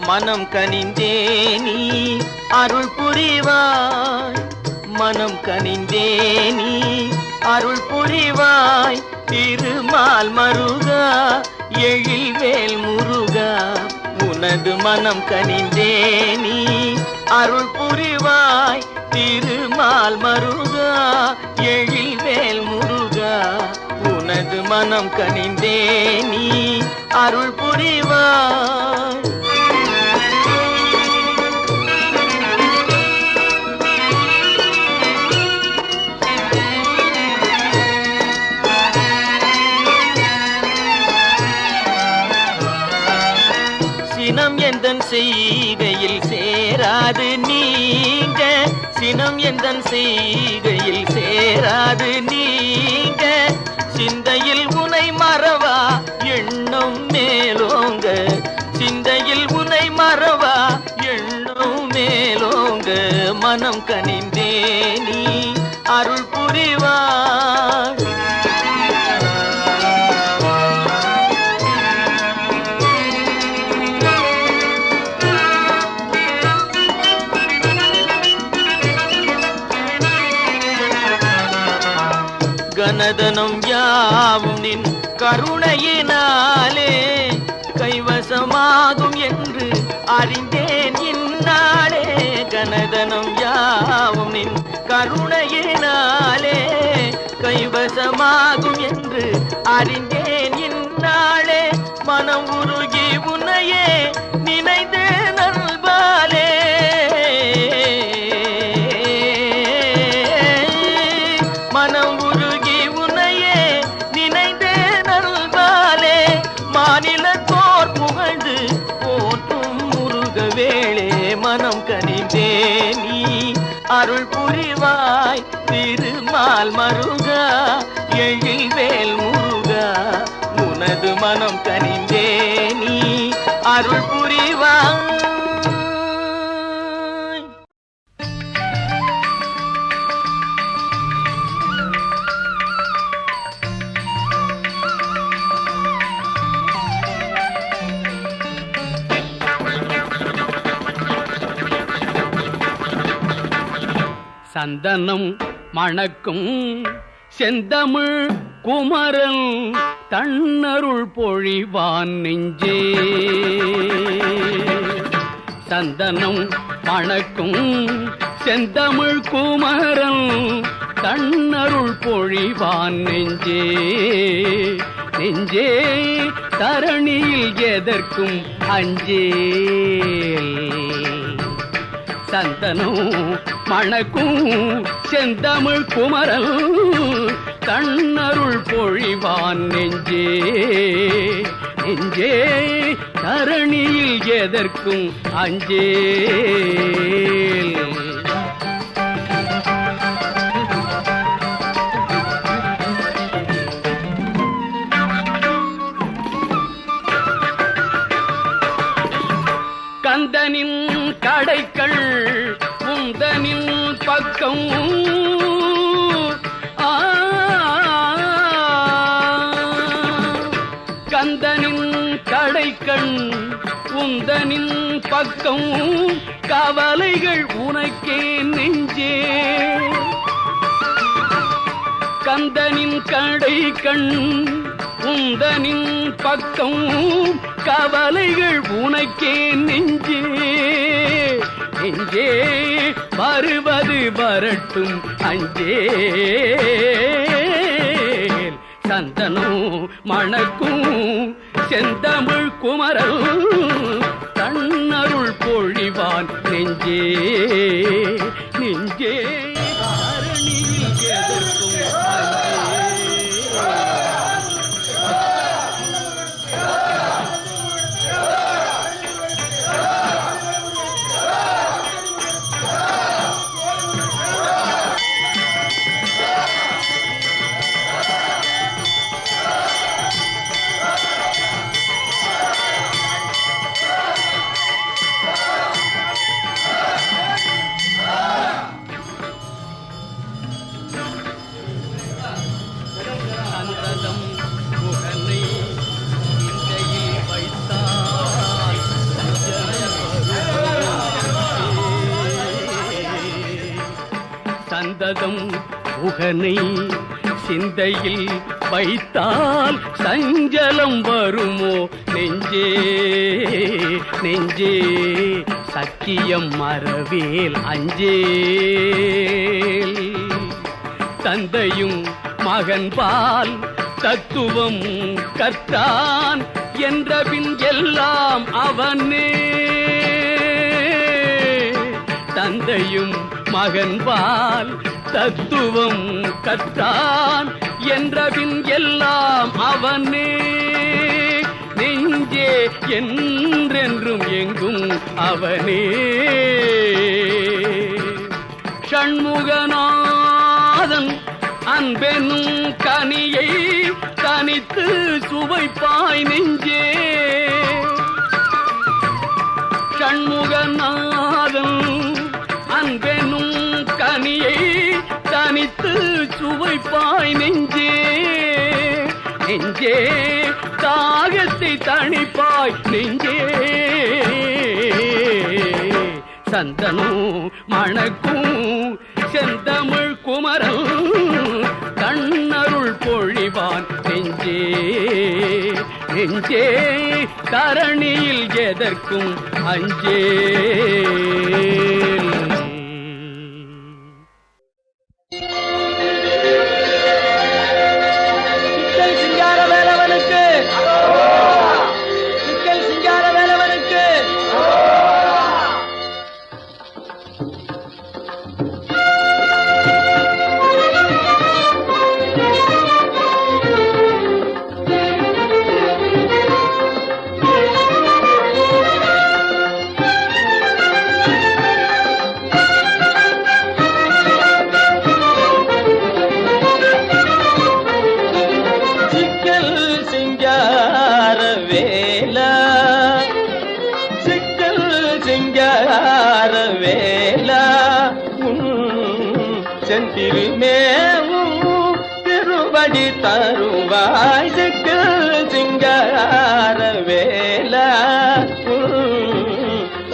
மனம் கனிந்தே நீ அருள் புரிவாய், மனம் கனிந்தே நீ அருள் புரிவாய். திருமால் மருகா எழில்வேல் முருகா, உனது மனம் கனிந்தே நீ அருள் புரிவாய். திருமால் மருகா எழில்வேல் முருகா, உனது மனம் கனிந்தே நீ அருள் புரிவாய். சினம் எந்தன் செய்கையில் சேராது நீங்க, சினம் எந்தன் செய்கையில் சேராது நீங்க. சிந்தையில் உனை மறவா எண்ணம் மேலோங்க, சிந்தையில் உனை மறவா எண்ணம் மேலோங்க. மனம் கனிந்தே நீ அருள் புரிவாய். கனதனம் யாவும் நின் கருணையினாலே கைவசமாகும் என்று அறிந்தேன் இந்நாளே. கனதனம் யாவும் நின் கருணையினாலே கைவசமாகும் என்று அறிந்தேன் இந்நாளே. மனம் உருகி உன்னையே நினைந்தே நல்பாலே, மனம் உருகி உன்னையே நினைந்தே நல்பாலே. மாநிலத்தோர் புகழ்ந்து போற்றும் முருகவேளே, மனம் கனிந்தே நீ அருள் புரிவாய். திருமால் மருகா எழில்வேல் முருகா, உனது மனம் கனிந்தே நீ அருள் புரிவாய். சந்தனம் மணக்கும் செந்தமிழ் குமரன் தன்னருள் பொழிவான் நெஞ்சே. சந்தனம் மணக்கும் செந்தமிழ் குமரன் தன்னருள் பொழிவான் நெஞ்சே. நெஞ்சே தரணியில் எதற்கும் அஞ்சேல். சந்தனம் மணக்கும் செந்தமிழ் குமரல் தன்னருள் பொழிவான் நெஞ்சே. நெஞ்சே தரணியில் எதற்கும் அஞ்சேல். கந்தனின் கடைக்கள் உந்தனின் பக்கம், கந்தனின் கடைக்கண் உந்தனின் பக்கம். கவலைகள் உனக்கே நெஞ்சே. கந்தனின் கடைக்கண் உந்தனின் பக்கம். கவலைகள் உனக்கே நெஞ்சே. நெஞ்சே வருவது வரட்டும் அஞ்சே. சந்தனம் மணக்கும் செந்தமிழ் குமரல் தன்னருள் பொழிவான் நெஞ்சே. நெஞ்சே தரணியில் எதற்கும் பாரதம் புகனை சிந்தையில் வைத்தால் சஞ்சலம் வருமோ நெஞ்சே நெஞ்சே சத்தியம் மறவேல் அஞ்சேல் தந்தையும் மகன்பால் தத்துவம் கற்றான் என்றபின் எல்லாம் அவனே தந்தையும் மகன்பால் தத்துவம் கற்றான் என்றபின் எல்லாம் அவனே நெஞ்சே என்றென்றும் எங்கும் அவனே ஷண்முகநாதன் அன்பெனும் கனியை தனித்து சுவைப்பாய் நெஞ்சே ஷண்முகநாதன் அன்பெனும் கனியை தனித்து சுவைப்பாய் நெஞ்சே நெஞ்சே தாகத்தை தணிப்பாய் நெஞ்சே சந்தனம் மணக்கும் செந்தமிழ் குமரன் கண்ணருள் பொழிவான் நெஞ்சே நெஞ்சே தரணியில் எதற்கும் அஞ்சே செந்திருமேவும் திருவடி தருவாய் சிக்கல் சிங்கார வேலா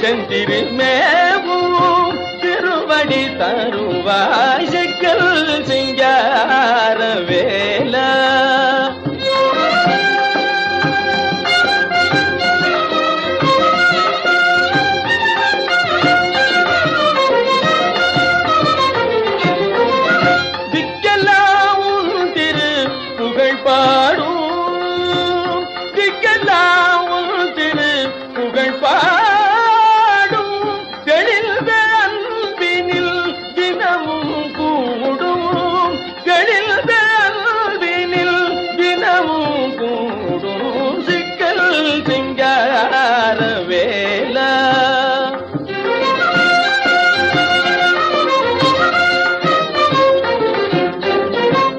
செந்திருமேவும் திருவடி தருவாய் சிக்கல் சிங்கார வேலா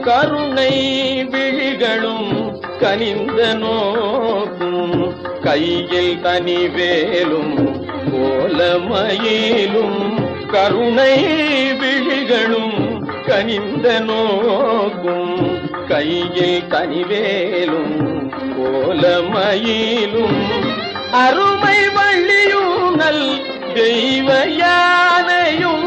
கருணை விழிகளும் கனிந்த நோக்கும் கையில் தனிவேலும் கோலமயிலும் கருணை விழிகளும் கனிந்த நோக்கும் கையில் தனிவேலும் கோலமயிலும் அருமை வள்ளியூனல் தெய்வ யானையும்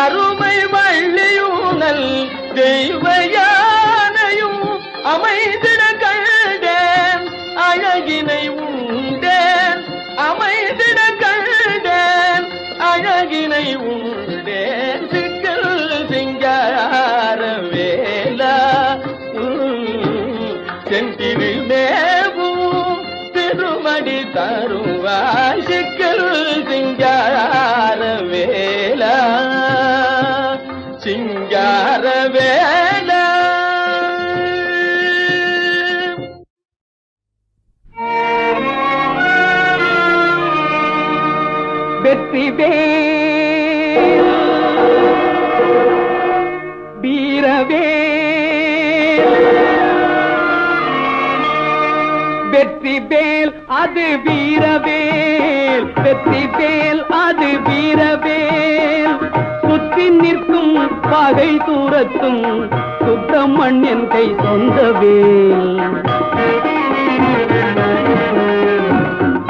அருமை வள்ளியூனல் தெய்வ யானையும் அமைந்திட கண்டேன் அழகினை உண்டேன் அமைந்திட கண்டேன் அழகினை உண்டேன் சிக்கல் சிங்கார வேலா செந்திருமேவும் திருமடி தருவாய் சிக்கல் சிங்கார வேலா சிங்கார வேலா வெற்றி வேல் வீரவேல் வெற்றி வேல் அது வீரவேல் வெற்றி வேல் அது வீரவேல் சுற்றி நிற்கும் பகை தூரத்தும் சுத்தமண்ணின் கை சொந்தவேல்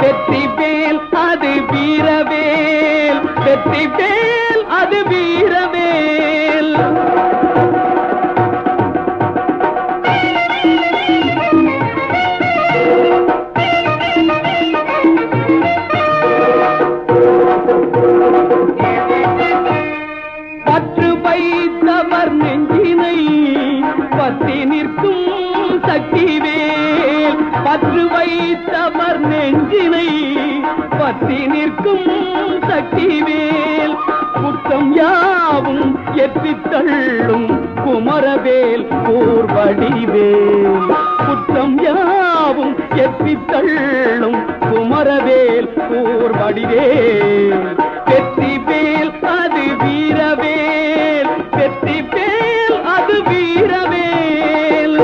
வெற்றி வேல் அது வீரவேல் வெற்றி வேல் அது வீரவேல் சக்திவேல் பற்று வைத்தவர் நெஞ்சினை பற்றி நிற்கும் சக்திவேல் குற்றம் யாவும் எத்தித் தள்ளும் குமரவேல் கூர்வடிவேல் குற்றம் யாவும் எத்தித் தள்ளும் குமரவேல் கூர்வடிவேல் வெற்றி வேல் அது வீரவேல் வெற்றி வேல் அது வீரவேல்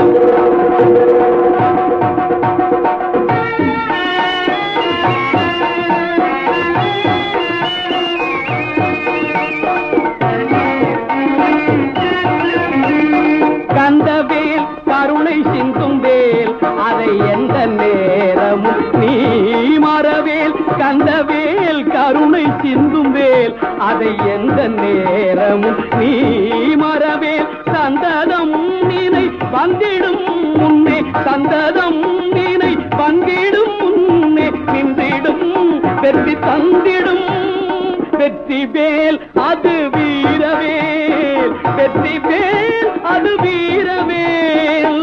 கந்தவேல் கருணை சிந்தும் வேல் அதை எந்த நேரமும் நீ மறவேல் கந்தவேல் கருணை சிந்தும் வேல் அதை எந்த நேரமும் நீ மறவேல் சந்ததம் நினை வந்திடும் முன்னே சந்ததம் நினை வந்திடும் முன்னே நின்றிடும் வெற்றி தந்திடும் வெற்றி வேல் அது வீரவேல் வெற்றி வேல் அது வீரவேல்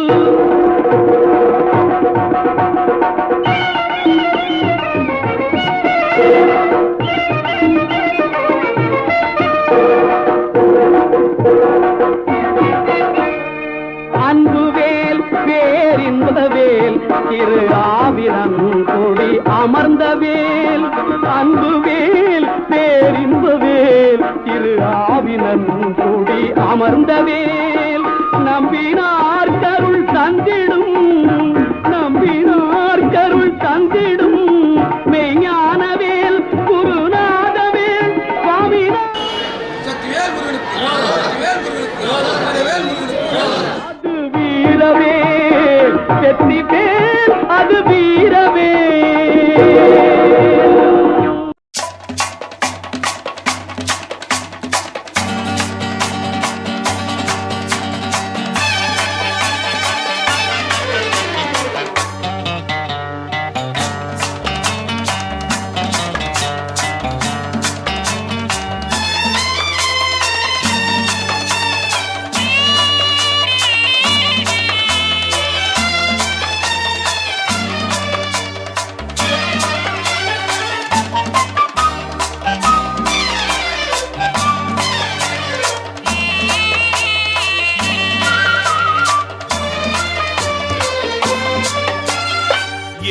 அன்புவேல் பேரின்பவேல் திரு ஆவினன் கொடி அமர்ந்தவேல் அன்புவேல் பேரின்பவேல் திரு ஆவினன் கொடி அமர்ந்தவேல் நம்பினார் கருள் தந்திடும் நம்பினார் கருள் தந்திடும் மெய்ஞானவேல் குருநாதவேல் சுவாமிநாத அது வீரவேல் வெற்றி வேல் அது வீரவேல்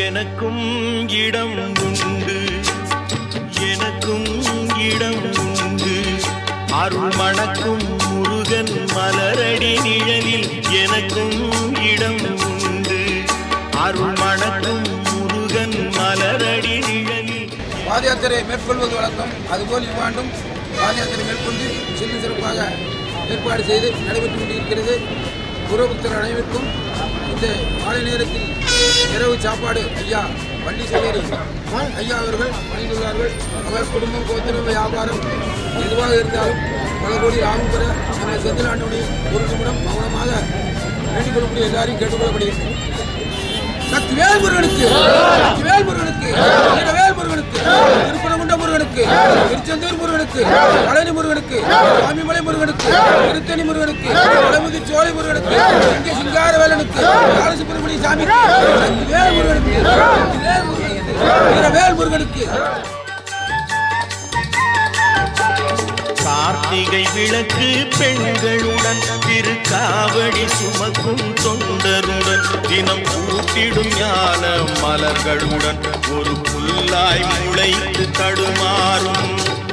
எனக்கும் இடம் உண்டு எனக்கும் இடம் உண்டு அருள் மணக்கும் முருகன் மலரடி நிழலில் எனக்கும் இடம் உண்டு அருள் மணக்கும் முருகன் மலரடி நிழலில் பாத யாத்திரை மேற்கொள்வது வழக்கம். அதுபோல் இவ்வாண்டும் பாத யாத்திரை மேற்கொண்டு சிறு சிறப்பாக ஏற்பாடு செய்து நடைபெற்று கொண்டிருக்கிறது. குருபக்தர் அனைவருக்கும் இந்த மாலை நேரத்தில் இரவு சாப்பாடு ஐயா வள்ளி சேவேரி ஐயா அவர்கள் வழங்கியுள்ளார்கள். அவர் குடும்பம் கோத்திரம் வியாபாரம் எதுவாக இருந்தாலும் பல கோடி லாபம் பெற நம்ம செந்தில் ஆண்டோடைய ஒரு நிமிடம் மௌனமாக வேண்டிக் கொள்ளக்கூடிய எல்லாரையும் கேட்டுக்கொள்ளப்படுகிறது. சக்திவேல் முருகனுக்கு சக்திவேல் முருகனுக்கு வீரவேல் முருகனுக்கு திருப்பரங்குன்ற முருகனுக்கு திருச்செந்தூர் முருகனுக்கு பழனி முருகனுக்கு சுவாமிமலை முருகனுக்கு திருத்தணி முருகனுக்கு வடமுதி சோலை முருகனுக்கு இங்கே சிங்காரவேலனுக்கு பாலசுப்பிரமணிய சாமிக்கு சக்திவேல் முருகனுக்கு சக்திவேல் முருகனுக்கு வீரவேல் முருகனுக்கு. கார்த்திகை விளக்கு பெண்களுடன் திருக்காவடி சுமக்கும் தொண்டருடன் தினம் கூட்டிடும் ஞான மலர்களுடன் ஒரு புல்லாய் முளைத்து தடுமாறும்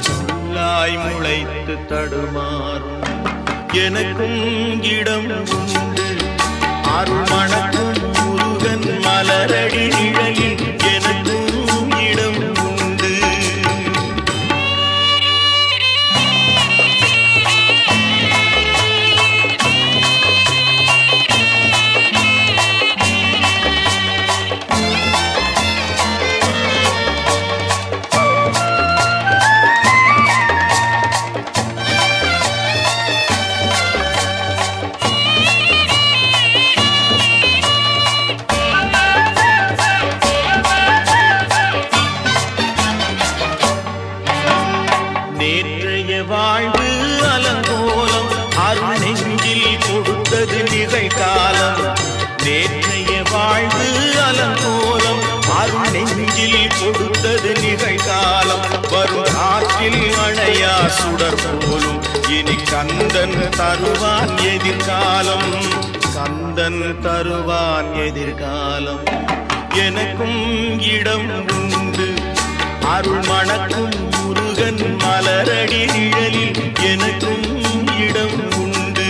புல்லாய் முளைத்து தடுமாறும் எனக்கும் இடம் உண்டு அருள் மணக்கும் முருகன் மலரடி நிழலில் எனக்கும் இடம் உண்டு. நேற்றைய வாழ்வு அலங்கோலம் அருள் நெஞ்சில் கொடுத்தது நிகழ்காலம் நேற்றைய வாழ்வு அலங்கோலம் அருள் நெஞ்சில் கொடுத்தது நிகழ்காலம் வரும் ஆற்றில் அணையா சுடர் போலும் இனி கந்தன் தருவான் எதிர்காலம் கந்தன் தருவான் எதிர்காலம் எனக்கும் இடம் உண்டு அருள் மணக்கும் முருகன் மலரடி நிழலில் எனக்கும் இடம் உண்டு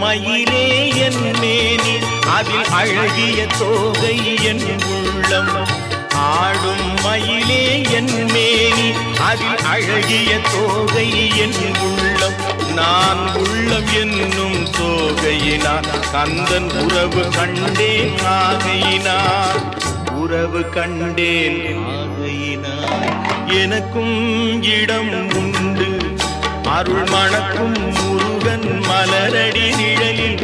மயிலே என் மேனி அதில் அழகிய தோகை என் உள்ளம் ஆடும் மயிலே என் மேனி அதில் அழகிய தோகை என் உள்ளம் நான் உள்ளம் என்னும் தோகையினார் கந்தன் உறவு கண்டேன் ஆகையினார் உறவு கண்டேன் ஆகையினார் எனக்கும் இடம் உண்டு அருள் மணக்கும் முருகன் மலரடி நிழலில்